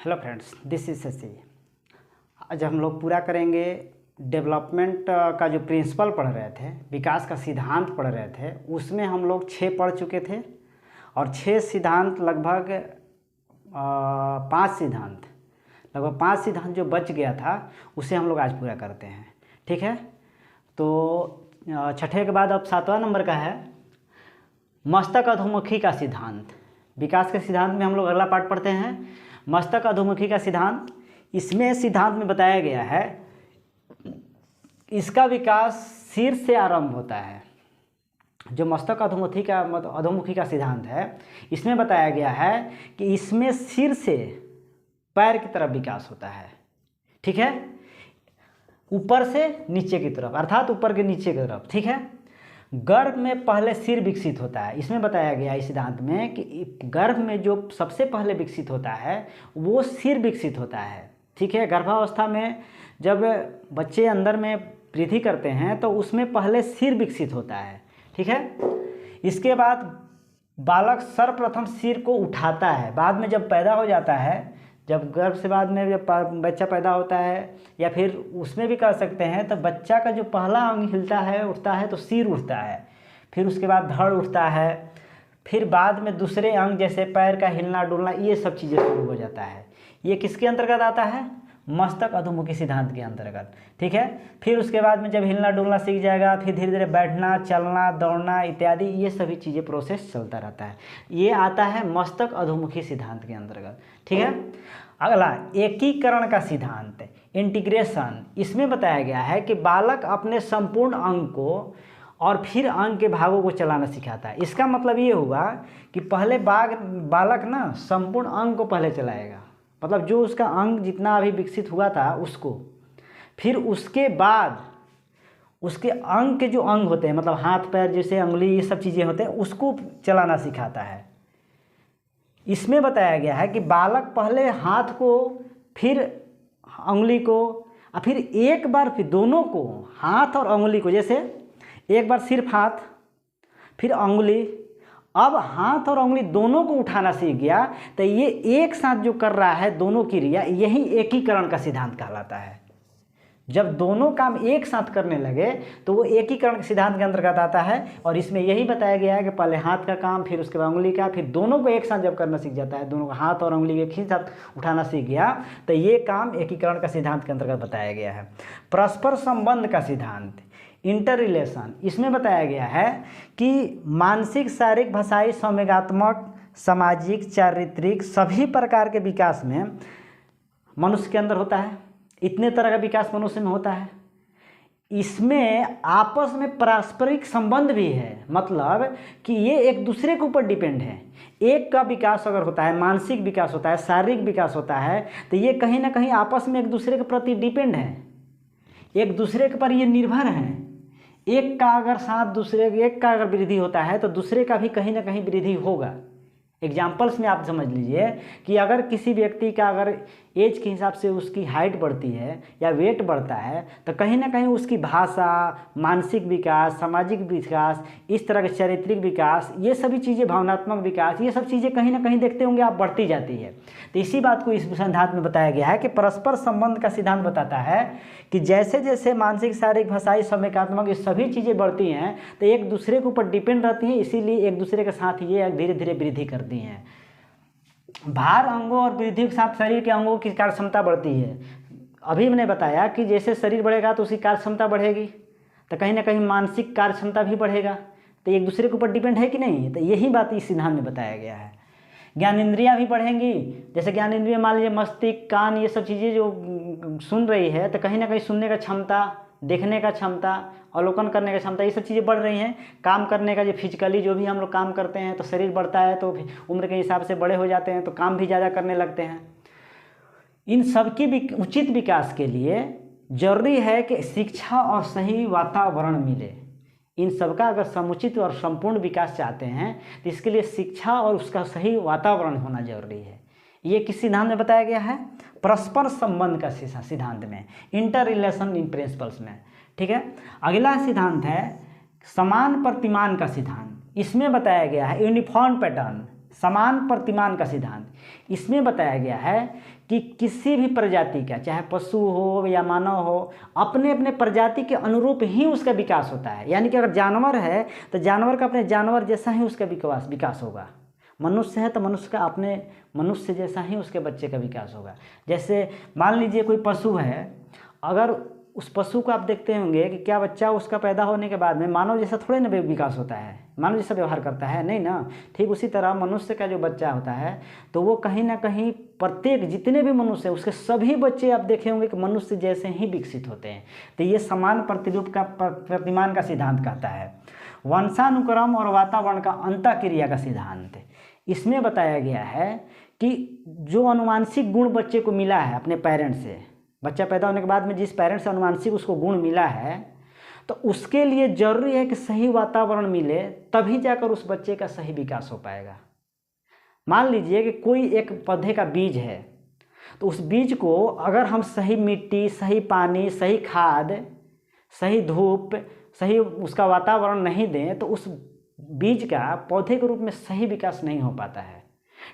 Hello friends, this is Shashi. आज हम लोग पूरा करेंगे डेवलपमेंट का जो प्रिंसिपल पढ़ रहे थे, विकास का सिद्धांत पढ़ रहे थे। उसमें हम लोग 6 पढ़ चुके थे और 6 सिद्धांत लगभग 5 सिद्धांत जो बच गया था उसे हम लोग आज पूरा करते हैं। ठीक है, तो छठे के बाद अब 7वां नंबर का है मस्तक अधोमुखी का सिद्धांत। विकास के सिद्धांत में हम लोग अगला पार्ट पढ़ते हैं, मस्तक अधोमुखी का सिद्धांत। इसमें सिद्धांत में बताया गया है इसका विकास सिर से आरंभ होता है। जो मस्तक अधोमुखी का सिद्धांत है, इसमें बताया गया है कि इसमें सिर से पैर की तरफ विकास होता है। ठीक है, ऊपर से नीचे की तरफ, अर्थात ऊपर के नीचे की तरफ। ठीक है, गर्भ में पहले सिर विकसित होता है। इसमें बताया गया इस सिद्धांत में कि गर्भ में जो सबसे पहले विकसित होता है वो सिर विकसित होता है। ठीक है, गर्भावस्था में जब बच्चे अंदर में वृद्धि करते हैं तो उसमें पहले सिर विकसित होता है। ठीक है, इसके बाद बालक सर्वप्रथम सिर को उठाता है। बाद में जब पैदा हो जाता है, जब गर्भ से बाद में जब बच्चा पैदा होता है, या फिर उसमें भी कर सकते हैं, तो बच्चा का जो पहला अंग हिलता है, उठता है, तो सिर उठता है। फिर उसके बाद धड़ उठता है। फिर बाद में दूसरे अंग जैसे पैर का हिलना डुलना, ये सब चीज़ें शुरू हो जाता है। ये किसके अंतर्गत आता है? मस्तक अधोमुखी सिद्धांत के अंतर्गत। ठीक है, फिर उसके बाद में जब हिलना डुलना सीख जाएगा, फिर धीरे धीरे बैठना, चलना, दौड़ना इत्यादि, ये सभी चीज़ें प्रोसेस चलता रहता है। ये आता है मस्तक अधोमुखी सिद्धांत के अंतर्गत। ठीक है, अगला एकीकरण का सिद्धांत, इंटीग्रेशन। इसमें बताया गया है कि बालक अपने संपूर्ण अंग को और फिर अंग के भागों को चलाना सिखाता है। इसका मतलब ये हुआ कि पहले बालक ना संपूर्ण अंग को पहले चलाएगा, मतलब जो उसका अंग जितना अभी विकसित हुआ था उसको, फिर उसके बाद उसके अंग के जो अंग होते हैं, मतलब हाथ पैर जैसे अंगुली, ये सब चीज़ें होते हैं, उसको चलाना सिखाता है। इसमें बताया गया है कि बालक पहले हाथ को, फिर अंगुली को, और फिर एक बार फिर दोनों को, हाथ और अंगुली को, जैसे एक बार सिर्फ हाथ, फिर अंगुली, अब हाथ और अंगुली दोनों को उठाना सीख गया, तो ये एक साथ जो कर रहा है दोनों क्रिया, यही एकीकरण का सिद्धांत कहलाता है। जब दोनों काम एक साथ करने लगे तो वो एकीकरण के सिद्धांत के अंतर्गत आता है। और इसमें यही बताया गया है कि पहले हाथ का काम, फिर उसके बाद अंगुली का, फिर दोनों को एक साथ जब करना सीख जाता है, दोनों को हाथ और अंगुली एक ही साथ उठाना सीख गया, तो ये काम एकीकरण का सिद्धांत के अंतर्गत बताया गया है। परस्पर संबंध का सिद्धांत, इंटर रिलेशन। इसमें बताया गया है कि मानसिक, शारीरिक, भाषाई, संवेगात्मक, सामाजिक, चारित्रिक सभी प्रकार के विकास में मनुष्य के अंदर होता है। इतने तरह का विकास मनुष्य में होता है। इसमें आपस में पारस्परिक संबंध भी है, मतलब कि ये एक दूसरे के ऊपर डिपेंड है। एक का विकास अगर होता है, मानसिक विकास होता है, शारीरिक विकास होता है, तो ये कहीं ना कहीं आपस में एक दूसरे के प्रति डिपेंड है, एक दूसरे के पर ये निर्भर हैं। एक का अगर साथ दूसरे, एक का अगर वृद्धि होता है तो दूसरे का भी कहीं ना कहीं वृद्धि होगा। एग्जाम्पल्स में आप समझ लीजिए कि अगर किसी व्यक्ति का अगर एज के हिसाब से उसकी हाइट बढ़ती है या वेट बढ़ता है, तो कहीं ना कहीं उसकी भाषा, मानसिक विकास, सामाजिक विकास, इस तरह के चारित्रिक विकास, ये सभी चीज़ें, भावनात्मक विकास, ये सब चीज़ें कहीं ना कहीं देखते होंगे आप बढ़ती जाती है। तो इसी बात को इस सिद्धांत में बताया गया है कि परस्पर संबंध का सिद्धांत बताता है कि जैसे जैसे मानसिक, शारीरिक, भाषाई, संवेगात्मक ये सभी चीज़ें बढ़ती हैं तो एक दूसरे के ऊपर डिपेंड रहती हैं, इसीलिए एक दूसरे के साथ ये धीरे धीरे वृद्धि करती हैं। भार अंगों और वृद्धि के साथ शरीर के अंगों की कार्य क्षमता बढ़ती है। अभी मैंने बताया कि जैसे शरीर बढ़ेगा तो उसकी कार्य क्षमता बढ़ेगी, तो कहीं ना कहीं मानसिक कार्य क्षमता भी बढ़ेगा। तो एक दूसरे के ऊपर डिपेंड है कि नहीं, तो यही बात इस सिद्धांत में बताया गया है। ज्ञान इंद्रियाँ भी बढ़ेंगी। जैसे ज्ञान इंद्रिय मान लीजिए मस्तिष्क, कान, ये सब चीज़ें जो सुन रही है, तो कहीं ना कहीं सुनने का क्षमता, देखने का क्षमता, अवलोकन करने का क्षमता, ये सब चीज़ें बढ़ रही हैं। काम करने का जो फिजिकली जो भी हम लोग काम करते हैं तो शरीर बढ़ता है, तो उम्र के हिसाब से बड़े हो जाते हैं तो काम भी ज़्यादा करने लगते हैं। इन सब की भी उचित विकास के लिए जरूरी है कि शिक्षा और सही वातावरण मिले। इन सबका अगर समुचित और संपूर्ण विकास चाहते हैं तो इसके लिए शिक्षा और उसका सही वातावरण होना जरूरी है। ये किस सिद्धांत में बताया गया है? परस्पर संबंध का सिद्धांत में, इंटर रिलेशन इन प्रिंसिपल्स में। ठीक है, अगला सिद्धांत है समान प्रतिमान का सिद्धांत। इसमें बताया गया है यूनिफॉर्म पैटर्न, समान प्रतिमान का सिद्धांत। इसमें बताया गया है कि किसी भी प्रजाति का, चाहे पशु हो या मानव हो, अपने अपने प्रजाति के अनुरूप ही उसका विकास होता है। यानी कि अगर जानवर है तो जानवर का अपने जानवर जैसा ही उसका विकास होगा। मनुष्य है तो मनुष्य का अपने मनुष्य जैसा ही उसके बच्चे का विकास होगा। जैसे मान लीजिए कोई पशु है, अगर उस पशु को आप देखते होंगे कि क्या बच्चा उसका पैदा होने के बाद में मानव जैसा थोड़े ना विकास होता है, मानव जैसा व्यवहार करता है, नहीं ना। ठीक उसी तरह मनुष्य का जो बच्चा होता है तो वो कहीं ना कहीं प्रत्येक जितने भी मनुष्य हैं उसके सभी बच्चे आप देखे होंगे कि मनुष्य जैसे ही विकसित होते हैं। तो ये समान प्रतिरूप का प्रतिमान का सिद्धांत कहता है। वंशानुक्रम और वातावरण का अंतःक्रिया का सिद्धांत, इसमें बताया गया है कि जो अनुवांशिक गुण बच्चे को मिला है अपने पेरेंट्स से, बच्चा पैदा होने के बाद में जिस पेरेंट्स से अनुवांशिक उसको गुण मिला है, तो उसके लिए जरूरी है कि सही वातावरण मिले, तभी जाकर उस बच्चे का सही विकास हो पाएगा। मान लीजिए कि कोई एक पौधे का बीज है, तो उस बीज को अगर हम सही मिट्टी, सही पानी, सही खाद, सही धूप, सही उसका वातावरण नहीं दें तो उस बीज का पौधे के रूप में सही विकास नहीं हो पाता है।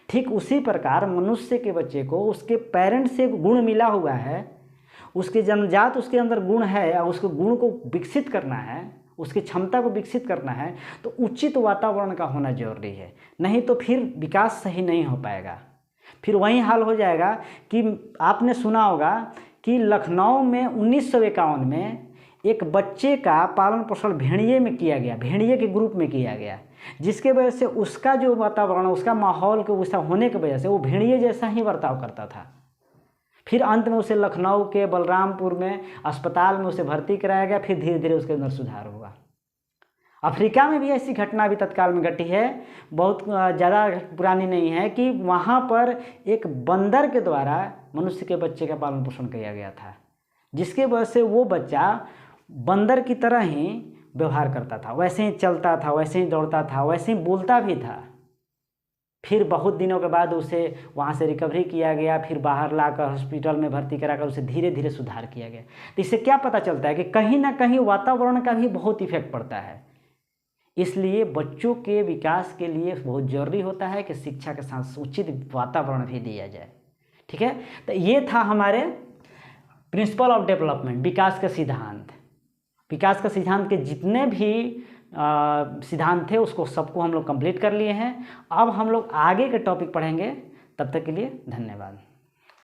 ठीक उसी प्रकार मनुष्य के बच्चे को उसके पेरेंट्स से गुण मिला हुआ है, उसके जन्मजात उसके अंदर गुण है और उसको गुण को विकसित करना है, उसकी क्षमता को विकसित करना है, तो उचित वातावरण का होना जरूरी है। नहीं तो फिर विकास सही नहीं हो पाएगा। फिर वही हाल हो जाएगा कि आपने सुना होगा कि लखनऊ में 1951 में एक बच्चे का पालन पोषण भेड़िए में किया गया, भेड़िए के ग्रुप में किया गया, जिसके वजह से उसका जो वातावरण, उसका माहौल के वैसा होने की वजह से वो भेड़िए जैसा ही बर्ताव करता था। फिर अंत में उसे लखनऊ के बलरामपुर में अस्पताल में उसे भर्ती कराया गया। फिर धीरे धीरे उसके अंदर सुधार हुआ। अफ्रीका में भी ऐसी घटना अभी तत्काल में घटी है, बहुत ज़्यादा पुरानी नहीं है, कि वहाँ पर एक बंदर के द्वारा मनुष्य के बच्चे का पालन पोषण किया गया था, जिसके वजह से वो बच्चा बंदर की तरह ही व्यवहार करता था, वैसे ही चलता था, वैसे ही दौड़ता था, वैसे ही बोलता भी था। फिर बहुत दिनों के बाद उसे वहाँ से रिकवरी किया गया, फिर बाहर लाकर हॉस्पिटल में भर्ती कराकर उसे धीरे धीरे सुधार किया गया। तो इससे क्या पता चलता है कि कहीं ना कहीं वातावरण का भी बहुत इफेक्ट पड़ता है। इसलिए बच्चों के विकास के लिए बहुत ज़रूरी होता है कि शिक्षा के साथ उचित वातावरण भी दिया जाए। ठीक है, तो ये था हमारे प्रिंसिपल ऑफ डेवलपमेंट, विकास का सिद्धांत। विकास का सिद्धांत के जितने भी सिद्धांत थे उसको सबको हम लोग कंप्लीट कर लिए हैं। अब हम लोग आगे के टॉपिक पढ़ेंगे। तब तक के लिए धन्यवाद।